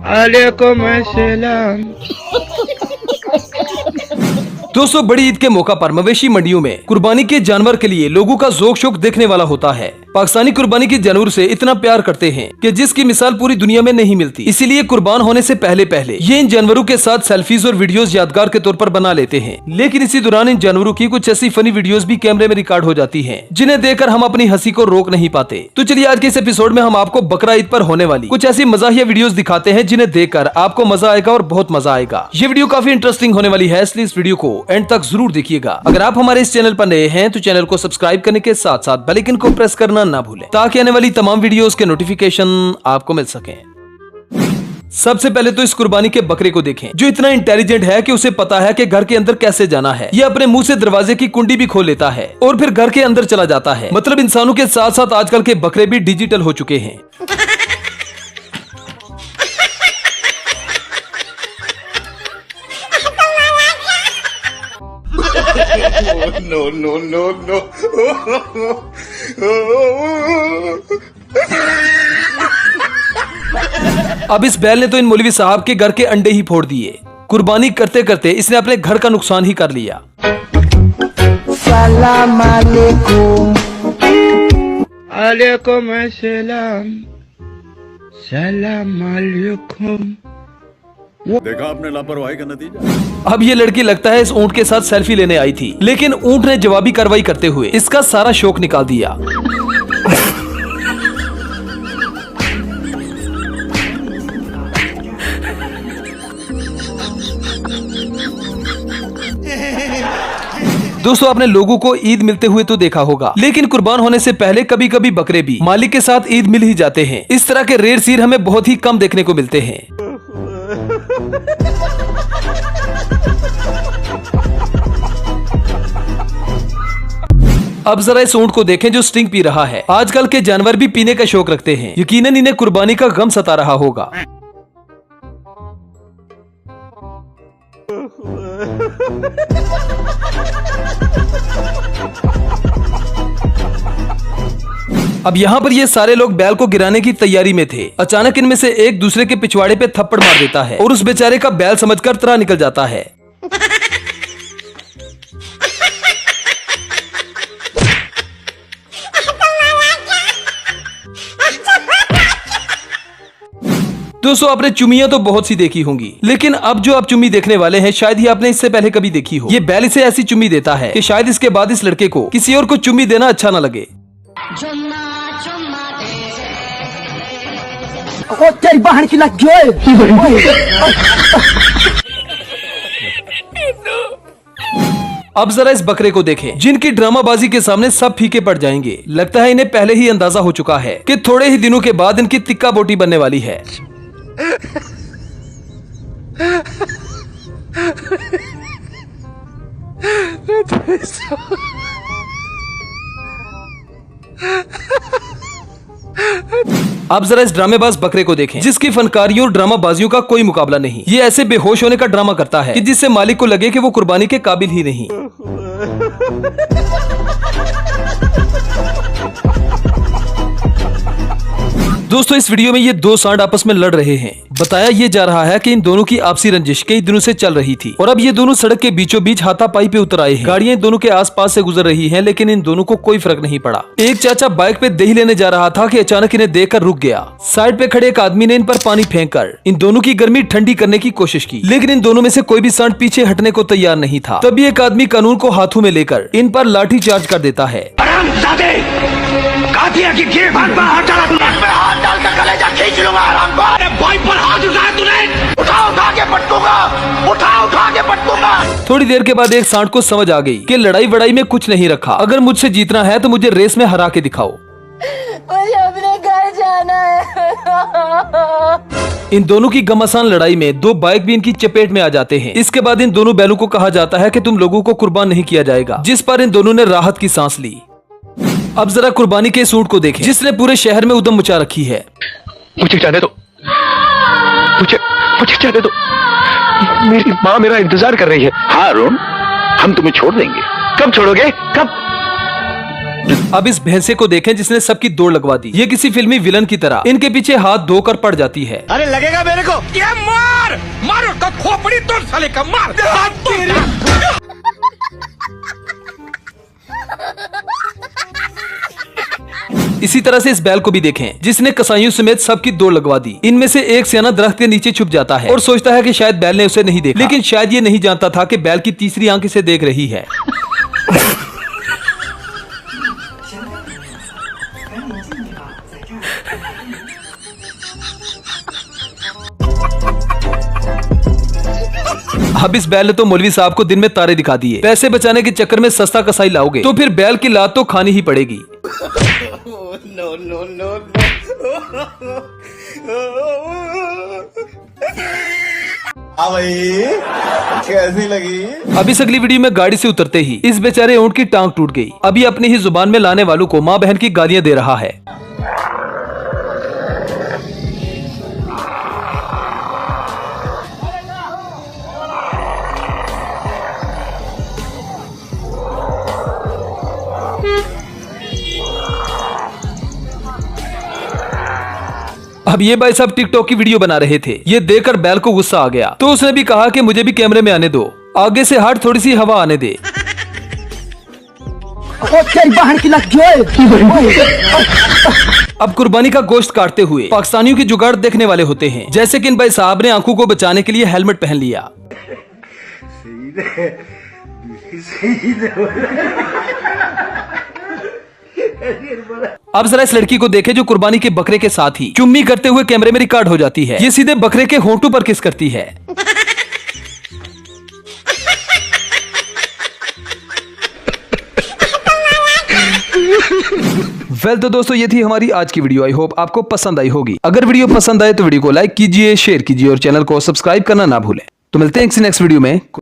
वालेकुम अस्सलाम। दोस्तों, बड़ी ईद के मौका पर मवेशी मंडियों में कुर्बानी के जानवर के लिए लोगों का जोक शोक देखने वाला होता है। पाकिस्तानी कुर्बानी के जानवर से इतना प्यार करते हैं कि जिसकी मिसाल पूरी दुनिया में नहीं मिलती। इसीलिए कुर्बान होने से पहले ये इन जानवरों के साथ सेल्फीज और वीडियोस यादगार के तौर पर बना लेते हैं। लेकिन इसी दौरान इन जानवरों की कुछ ऐसी फनी वीडियोस भी कैमरे में रिकॉर्ड हो जाती हैं, जिन्हें देखकर हम अपनी हंसी को रोक नहीं पाते। तो चलिए आज के इस एपिसोड में हम आपको बकरा ईद पर होने वाली कुछ ऐसी मजाहिया वीडियोस दिखाते हैं, जिन्हें देखकर आपको मजा आएगा और बहुत मजा आएगा। ये वीडियो काफी इंटरेस्टिंग होने वाली है, इसलिए इस वीडियो को एंड तक जरूर देखिएगा। अगर आप हमारे इस चैनल पर नए हैं तो चैनल को सब्सक्राइब करने के साथ साथ बेल आइकन को प्रेस करना ना भूलें, ताकि आने वाली तमाम वीडियोस के नोटिफिकेशन आपको मिल सकें। सबसे पहले तो इस कुर्बानी के बकरे को देखें, जो इतना इंटेलिजेंट है कि उसे पता है कि घर के अंदर कैसे जाना है। ये अपने मुंह से दरवाजे की कुंडी भी खोल लेता है और फिर घर के अंदर चला जाता है। मतलब इंसानों के साथ साथ आजकल के बकरे भी डिजिटल हो चुके हैं। No, no, no, no. अब इस बैल ने तो इन मौलवी साहब के घर के अंडे ही फोड़ दिए। कुर्बानी करते करते इसने अपने घर का नुकसान ही कर लिया। सलाम अलैकुम। वालेकुम अस्सलाम। सलाम अलैकुम। देखा आपने लापरवाही का नतीजा। अब ये लड़की लगता है इस ऊंट के साथ सेल्फी लेने आई थी, लेकिन ऊंट ने जवाबी कार्रवाई करते हुए इसका सारा शौक निकाल दिया। दोस्तों, आपने लोगों को ईद मिलते हुए तो देखा होगा, लेकिन कुर्बान होने से पहले कभी कभी बकरे भी मालिक के साथ ईद मिल ही जाते हैं। इस तरह के रेयर सीर हमें बहुत ही कम देखने को मिलते हैं। अब जरा इस ऊंट को देखें जो स्टिंग पी रहा है। आजकल के जानवर भी पीने का शौक रखते हैं। यकीनन इन्हें कुर्बानी का गम सता रहा होगा। अब यहाँ पर ये सारे लोग बैल को गिराने की तैयारी में थे। अचानक इनमें से एक दूसरे के पिछवाड़े पे थप्पड़ मार देता है और उस बेचारे का बैल समझकर तना निकल जाता है। दोस्तों, आपने चुमियां तो बहुत सी देखी होंगी, लेकिन अब जो आप चुम्मी देखने वाले हैं शायद ही आपने इससे पहले कभी देखी हो। ये बैल इसे ऐसी चुम्मी देता है कि शायद इसके बाद इस लड़के को किसी और को चुम्मी देना अच्छा न लगे। तेरी बहन की लग अब जरा इस बकरे को देखें, जिनकी ड्रामाबाजी के सामने सब फीके पड़ जाएंगे। लगता है इन्हें पहले ही अंदाजा हो चुका है कि थोड़े ही दिनों के बाद इनकी तिक्का बोटी बनने वाली है। अब जरा इस ड्रामेबाज बकरे को देखें, जिसकी फनकारियों और ड्रामाबाजियों का कोई मुकाबला नहीं। ये ऐसे बेहोश होने का ड्रामा करता है कि जिससे मालिक को लगे कि वो कुर्बानी के काबिल ही नहीं। दोस्तों, इस वीडियो में ये दो सांड आपस में लड़ रहे हैं। बताया ये जा रहा है कि इन दोनों की आपसी रंजिश कई दिनों से चल रही थी और अब ये दोनों सड़क के बीचों बीच हाथापाई पे उतर आए हैं। गाड़ियां इन दोनों के आसपास से गुजर रही हैं, लेकिन इन दोनों को कोई फर्क नहीं पड़ा। एक चाचा बाइक पे दही लेने जा रहा था कि अचानक इन्हें देखकर रुक गया। साइड पे खड़े एक आदमी ने इन पर पानी फेंक कर इन दोनों की गर्मी ठंडी करने की कोशिश की, लेकिन इन दोनों में से कोई भी सांड पीछे हटने को तैयार नहीं था। तभी एक आदमी कानून को हाथों में लेकर इन पर लाठी चार्ज कर देता है। थोड़ी देर के बाद एक सांड को समझ आ गई कि लड़ाई वड़ाई में कुछ नहीं रखा। अगर मुझसे जीतना है तो मुझे रेस में हरा के दिखाओ। मुझे अपने घर जाना है। इन दोनों की घमासान लड़ाई में दो बाइक भी इनकी चपेट में आ जाते हैं। इसके बाद इन दोनों बैलों को कहा जाता है कि तुम लोगों को कुर्बान नहीं किया जाएगा, जिस पर इन दोनों ने राहत की सांस ली। अब जरा कुर्बानी के ऊंट को देखें, जिसने पूरे शहर में उधम मचा रखी है। मुझे जाने दो, मुझे जाने दो, मेरी माँ मेरा इंतजार कर रही है। हाँ अरुण, हम तुम्हें छोड़ देंगे। कब छोड़ोगे? कब? अब इस भैंसे को देखें जिसने सबकी दौड़ लगवा दी। ये किसी फिल्मी विलन की तरह इनके पीछे हाथ धोकर पड़ जाती है। अरे लगेगा मेरे को क्या? मार मारो तो खोपड़ी तोड़ साले का, मार इसी तरह से इस बैल को भी देखें जिसने कसाईयों समेत सबकी दौड़ लगवा दी। इनमें से एक सियाना दरख्त के नीचे छुप जाता है और सोचता है कि शायद बैल ने उसे नहीं देखा, लेकिन शायद ये नहीं जानता था कि बैल की तीसरी आंख इसे देख रही है। अब इस बैल ने तो मौलवी साहब को दिन में तारे दिखा दिए। पैसे बचाने के चक्कर में सस्ता कसाई लाओगे तो फिर बैल की लात तो खानी ही पड़ेगी। कैसी लगी? अब इस अगली वीडियो में गाड़ी से उतरते ही इस बेचारे ऊंट की टांग टूट गई। अभी अपनी ही जुबान में लाने वालों को माँ बहन की गालियां दे रहा है। अब ये भाई साहब टिकटॉक की वीडियो बना रहे थे। ये देखकर बैल को गुस्सा आ गया तो उसने भी कहा कि मुझे भी कैमरे में आने दो, आगे से हट, थोड़ी सी हवा आने दे। ओ तेरी बहन की लग गयो। अब कुर्बानी का गोश्त काटते हुए पाकिस्तानियों की जुगाड़ देखने वाले होते हैं, जैसे कि इन भाई साहब ने आंखों को बचाने के लिए हेलमेट पहन लिया। अब जरा इस लड़की को देखे जो कुर्बानी के बकरे के साथ ही चुम्मी करते हुए कैमरे में रिकॉर्ड हो जाती है। ये सीधे बकरे के होंठों पर किस करती है। वेल तो दोस्तों ये थी हमारी आज की वीडियो। आई होप आपको पसंद आई होगी। अगर वीडियो पसंद आए तो वीडियो को लाइक कीजिए, शेयर कीजिए और चैनल को सब्सक्राइब करना ना भूलें। तो मिलते हैं नेक्स्ट वीडियो में।